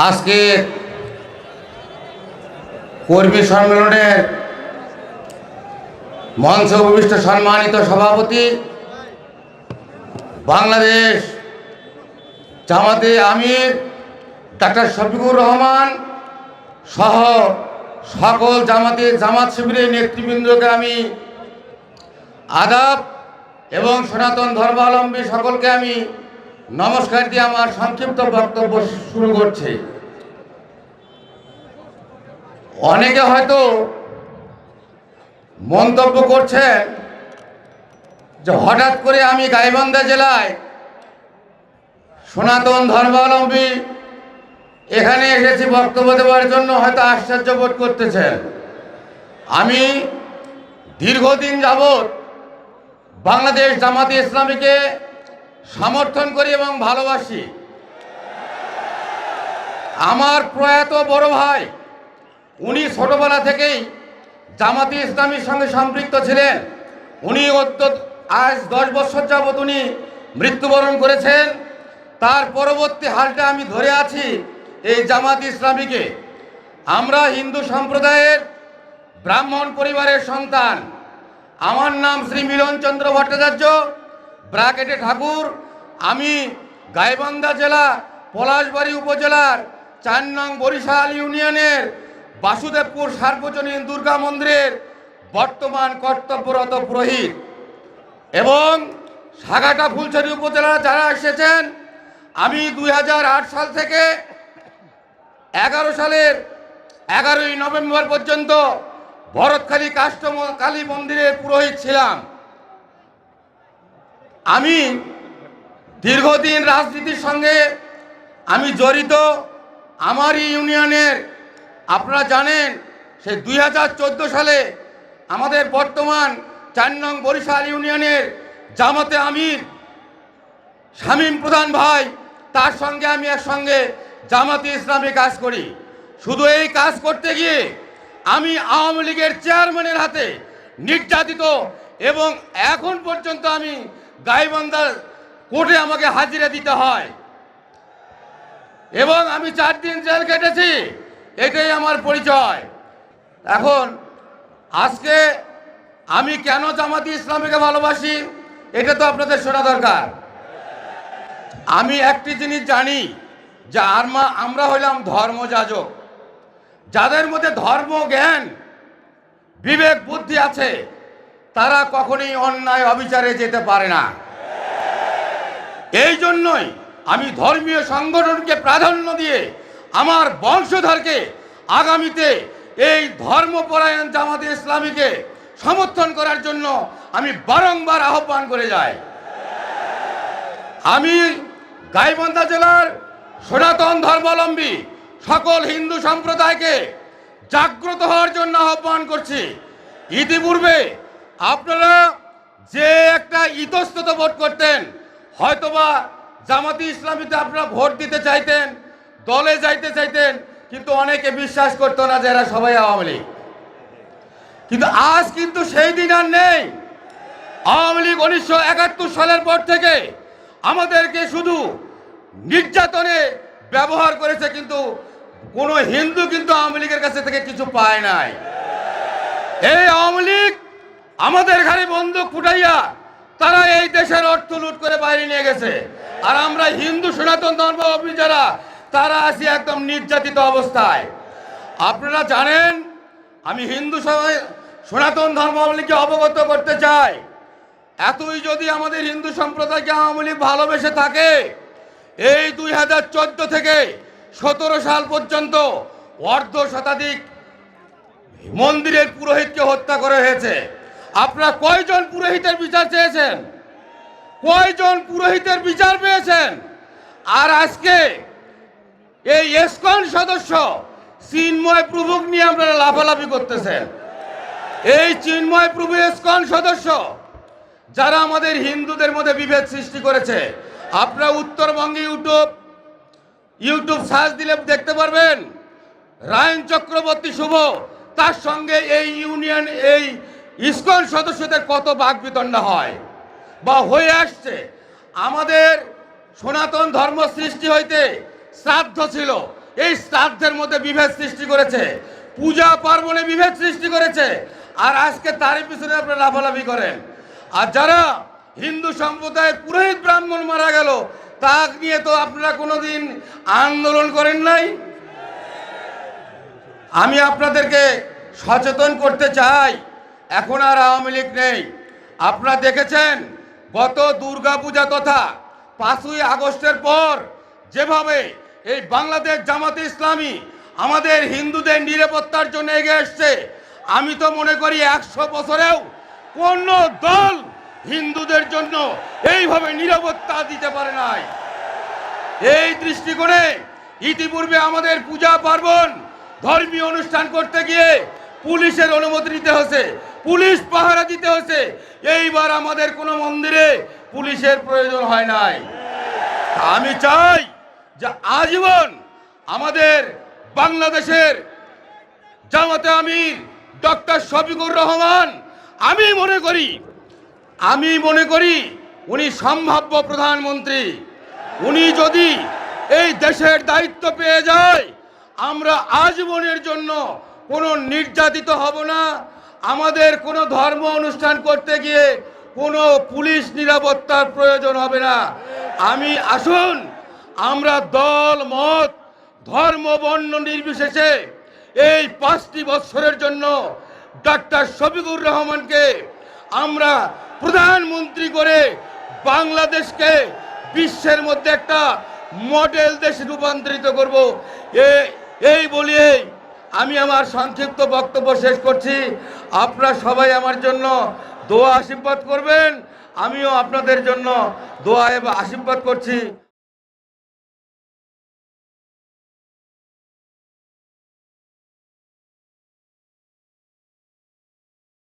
আজকে কর্মী সম্মেলনের মঞ্চে উপবিষ্ট সম্মানিত সভাপতি, বাংলাদেশ জামাতে আমির ডাক্তার শফিকুর রহমান সহ সকল জামাত শিবিরের নেতৃবৃন্দকে আমি আদাব এবং সনাতন ধর্মাবলম্বী সকলকে আমি নমস্কার দিয়ে আমার সংক্ষিপ্ত বক্তব্য শুরু করছি। অনেকে হয়তো মন্তব্য করছেন যে হঠাৎ করে আমি গাইবান্ধা জেলায় সনাতন ধর্মাবলম্বী এখানে এসেছি বক্তব্য দেওয়ার জন্য, হয়তো আশ্চর্য বোধ করতেছেন। আমি দীর্ঘদিন যাবৎ বাংলাদেশ জামাতে ইসলামীকে সমর্থন করি এবং ভালোবাসি। আমার প্রয়াত বড় ভাই উনি ছোটবেলা থেকেই জামাতে ইসলামীর সঙ্গে সম্পৃক্ত ছিলেন। উনি আজ 10 বছর যাবৎ উনি মৃত্যুবরণ করেছেন। তার পরবর্তী হালটা আমি ধরে আছি এই জামাতে ইসলামীকে। আমরা হিন্দু সম্প্রদায়ের ব্রাহ্মণ পরিবারের সন্তান। আমার নাম শ্রী মিলন চন্দ্র ভট্টাচার্য, ব্রাকেটে ঠাকুর। আমি গাইবান্ধা জেলা পলাশবাড়ী উপজেলার 4 নং বরিশাল ইউনিয়নের বাসুদেবপুর সার্বজনীন দুর্গা মন্দিরের বর্তমান কর্তব্যরত পুরোহিত। এবং সাগাটা ফুলছড়ি উপজেলার যারা এসেছেন, আমি 2008 সাল থেকে 11 সালের 11ই নভেম্বর পর্যন্ত ভরতখালী কালী মন্দিরের পুরোহিত ছিলাম। আমি দীর্ঘদিন রাজনীতির সঙ্গে আমি জড়িত। আমার ইউনিয়নের আপনারা জানেন সে 2014 সালে আমাদের বর্তমান 4 নং বরিশাল ইউনিয়নের জামাতে আমির শামীম প্রধান ভাই, তার সঙ্গে আমি একসঙ্গে জামাতে ইসলামী কাজ করি। শুধু এই কাজ করতে গিয়ে আমি আওয়ামী লীগের চেয়ারম্যানের হাতে নির্যাতিত এবং এখন পর্যন্ত আমি গাইবান্ধার কোর্টে আমাকে হাজিরা দিতে হয় এবং আমি 4 দিন জেল কেটেছি। এটাই আমার পরিচয়। এখন আজকে আমি কেন জামাতে ইসলামীকে ভালোবাসি এটা তো আপনাদের শোনা দরকার। আমি একটি জিনিস জানি যে আমরা হইলাম ধর্মযাজক। যাদের মধ্যে ধর্ম জ্ঞান বিবেক বুদ্ধি আছে তারা কখনোই অন্যায় অবিচারে যেতে পারে না। এই জন্যই আমি ধর্মীয় সংগঠনকে প্রাধান্য দিয়ে আমার বংশধরকে আগামীতে এই ধর্মপরায়ণ জামাতে ইসলামীকে সমর্থন করার জন্য আমি বারংবার আহ্বান করে যাই। আমি গাইবান্ধা জেলার সনাতন ধর্মাবলম্বী সকল হিন্দু সম্প্রদায়কে জাগ্রত হওয়ার জন্য আহ্বান করছি। ইতিপূর্বে আপনারা যে একটা ইতস্তত ভোট করতেন, হয়তোবা জামাতে ইসলামীতে আপনারা ভোট দিতে চাইতেন, দলে যাইতে চাইতেন, কিন্তু অনেকে বিশ্বাস করতো না যে এরা সবাই আওয়ামী লীগ। কিন্তু আজ কিন্তু সেই দিন আর নেই। আওয়ামী লীগ 1971 সালের পর থেকে আমাদেরকে শুধু নির্যাতনে ব্যবহার করেছে, কিন্তু কোনো হিন্দু কিন্তু আওয়ামী লীগের কাছে থেকে কিছু পায় নাই। এই আওয়ামী লীগ আমাদের ঘরে বন্দুক ফুটাইয়া তারা এই দেশের অর্থ লুট করে বাইরে নিয়ে গেছে। আর আমরা হিন্দু সনাতন ধর্মাবলম্বী যারা, তারা আছি একদম নির্যাতিত অবস্থায়। আপনারা জানেন, আমি হিন্দু সনাতন ধর্মাবলম্বীকে অবগত করতে চাই, এতই যদি আমাদের হিন্দু সম্প্রদায়কে আওয়ামী লীগ ভালোবেসে থাকে, এই 2014 থেকে 17 সাল পর্যন্ত অর্ধ শতাধিক মন্দিরের পুরোহিতকে হত্যা করা হয়েছে। আপনারা কয়জন পুরোহিতের বিচার চেয়েছেন? কয়জন পুরোহিতের বিচার পেয়েছেন? আর আজকে এই ইসকন সদস্য চিন্ময় প্রভুক নিয়ে আপনারা লাফালাফি করতেছেন। এই চিন্ময় প্রভু ইসকন সদস্য যারা আমাদের হিন্দুদের মধ্যে বিভেদ সৃষ্টি করেছে। আপনারা উত্তরবঙ্গে ইউটিউব সার্চ দিলে দেখতে পারবেন রায়ন চক্রবর্তী শুভ, তার সঙ্গে এই ইসকন সদস্যদের কত বাকবিতণ্ডা হয় বা হয়ে আসছে। আমাদের সনাতন ধর্ম সৃষ্টি হইতে শ্রাদ্ধ ছিল, এই শ্রাদ্ধের মধ্যে বিভেদ সৃষ্টি করেছে, পূজা পার্বণে বিভেদ সৃষ্টি করেছে, আর আজকে তারই পিছনে আপনারা লাফালাফি করেন। আর যারা হিন্দু সম্প্রদায়ের পুরোহিত ব্রাহ্মণ মারা গেল, তা নিয়ে তো আপনারা কোনোদিন আন্দোলন করেন নাই। আমি আপনাদেরকে সচেতন করতে চাই, এখন আর আওয়ামী লীগ নেই। আপনারা দেখেছেন গত দুর্গাপূজা তথা 5ই আগস্টের পর যেভাবে এই বাংলাদেশ জামাতে ইসলামী আমাদের হিন্দুদের নিরাপত্তার জন্য এগিয়ে এসছে, আমি তো মনে করি 100 বছরেও কোন দল হিন্দুদের জন্য এইভাবে নিরাপত্তা দিতে পারে নাই। এই দৃষ্টিকোণে ইতিপূর্বে আমাদের পূজা পার্বণ ধর্মীয় অনুষ্ঠান করতে গিয়ে পুলিশের অনুমতি নিতে হয়েছে, পুলিশ পাহারা দিতে হয়েছে। এইবার আমাদের কোনো মন্দিরে পুলিশের প্রয়োজন হয় নাই। আমি চাই যে আজীবন আমাদের বাংলাদেশের জামাতে আমির ডক্টর শফিকুর রহমান, আমি মনে করি উনি সম্ভাব্য প্রধানমন্ত্রী। উনি যদি এই দেশের দায়িত্ব পেয়ে যায়, আমরা আজীবনের জন্য কোনো নির্যাতিত হব না। আমাদের কোনো ধর্ম অনুষ্ঠান করতে গিয়ে কোনো পুলিশ নিরাপত্তার প্রয়োজন হবে না। আসুন আমরা দল মত ধর্ম বর্ণ নির্বিশেষে এই 5টি বছরের জন্য ডক্টর শফিকুর রহমানকে আমরা প্রধানমন্ত্রী করে বাংলাদেশকে বিশ্বের মধ্যে একটা মডেল দেশে রূপান্তরিত করব। এই বলিয়ে আমি আমার সংক্ষিপ্ত বক্তব্য শেষ করছি। আপনারা সবাই আমার জন্য দোয়া আশীর্বাদ করবেন, আমিও আপনাদের জন্য দোয়া এবং আশীর্বাদ করছি।